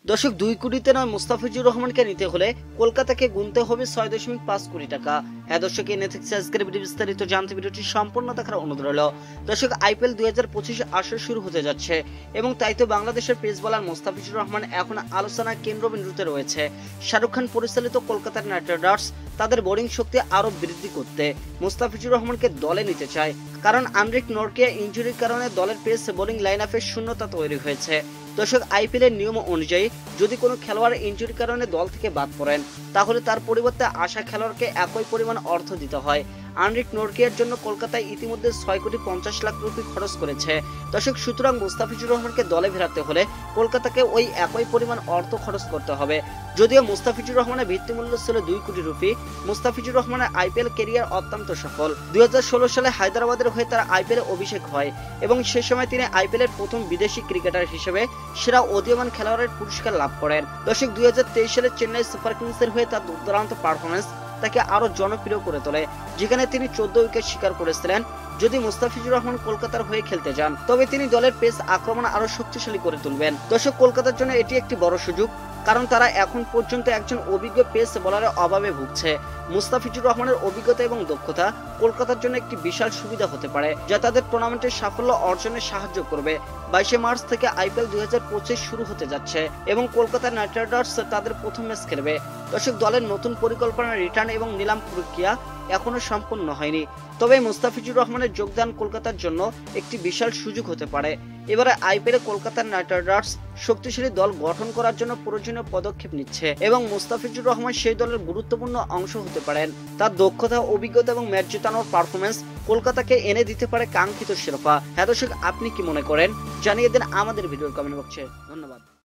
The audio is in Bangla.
দর্শক 2 কোটিতে নয় মুস্তাফিজুর রহমানকে নিতে হলে কলকাতাকে গুনতে হবে 6.5 কোটি টাকা। হ্যাঁ দর্শক, এনে থেকে আজকের ভিডিও বিস্তারিত জানতে ভিডিওটি সম্পূর্ণ দেখার অনুরোধ রইল। দর্শক, আইপিএল 2025 আসর শুরু হতে যাচ্ছে এবং তাই তো বাংলাদেশের পেস বোলার মুস্তাফিজুর রহমান এখন আলোচনার কেন্দ্রবিন্দুতে রয়েছে। শাহরুখ খান পরিচালিত কলকাতার নাইট রাইডার্স তাদের বোলিং শক্তি আরো বৃদ্ধি করতে মুস্তাফিজুর রহমানকে দলে নিতে চায়, কারণ আন্দ্রিক নরকিয়া ইনজুরির কারণে দলের পেস বোলিং লাইন আপে শূন্যতা তৈরি হয়েছে। দর্শক, আইপিএল এর নিয়ম অনুযায়ী যদি কোনো খেলোয়াড় ইনজুরির কারণে দল থেকে বাদ পড়েন, তাহলে তার পরিবর্তে আসা খেলোয়াড়কে একই পরিমাণ অর্থ দিতে হয়। আন্দ্রিক নরকিয়ার জন্য কলকাতায় ইতিমধ্যে 6,50,00,000 রুপি খরচ করেছে। দর্শক, সুতরাং মুস্তাফিজুর রহমানকে দলে ফেরাতে হলে কলকাতাকে ওই একই পরিমাণ অর্থ খরচ করতে হবে। যদিও মুস্তাফিজুর রহমানের ভিত্তিমূল্য ছিল 2 কোটি রুপি। মুস্তাফিজুর রহমানের আইপিএল ক্যারিয়ার অত্যন্ত সফল। 2016 সালে হায়দ্রাবাদের হয়ে তার আইপিএল অভিষেক হয় এবং সে সময় তিনি আইপিএল এর প্রথম বিদেশি ক্রিকেটার হিসেবে সেরা উদীয়মান খেলোয়াড়ের পুরস্কার লাভ করেন। দর্শক, 2023 সালে চেন্নাই সুপার কিংসের হয়ে তার দুর্দান্ত পারফরমেন্স তাকে আরো জনপ্রিয় করে তোলে, যেখানে তিনি 14 উইকেট শিকার করেছিলেন। যদি মুস্তাফিজুর রহমান কলকাতার হয়ে খেলতে যান, তবে তিনি দলের পেস আক্রমণ আরো শক্তিশালী করে তুলবেন। দর্শক, কলকাতার জন্য এটি একটি বড় সুযোগ, কারণ তারা এখন পর্যন্ত একজন অভিজ্ঞ পেস বোলারের অভাবে ভুগছে। মুস্তাফিজুর রহমানের অভিজ্ঞতা এবং দক্ষতা কলকাতার জন্য একটি বিশাল সুবিধা হতে পারে, যা তাদের টুর্নামেন্টের সাফল্য অর্জনে সাহায্য করবে। 22 মার্চ থেকে আইপিএল 2025 শুরু হতে যাচ্ছে এবং কলকাতা নাইট রাইডার্স তাদের প্রথম ম্যাচ খেলবে। দর্শক, দলের নতুন পরিকল্পনা, রিটার্ন এবং নিলাম প্রক্রিয়া এখনো সম্পূর্ণ হয়নি, তবে মুস্তাফিজুর রহমানের যোগদান কলকাতার জন্য একটি বিশাল সুযোগ হতে পারে। এবারে আইপিএলে কলকাতার নাইট রাইডার্স শক্তিশালী দল গঠন করার জন্য প্রয়োজনীয় পদক্ষেপ নিচ্ছে এবং মুস্তাফিজুর রহমান সেই দলের গুরুত্বপূর্ণ অংশ হতে পারেন। তার দক্ষতা, অভিজ্ঞতা এবং ম্যাচ জেতানোর পারফরমেন্স কলকাতাকে এনে দিতে পারে কাঙ্ক্ষিত শিরোপা। হ্যাঁ দর্শক, আপনি কি মনে করেন জানিয়ে দেন আমাদের ভিডিওর কমেন্ট বক্সে। ধন্যবাদ।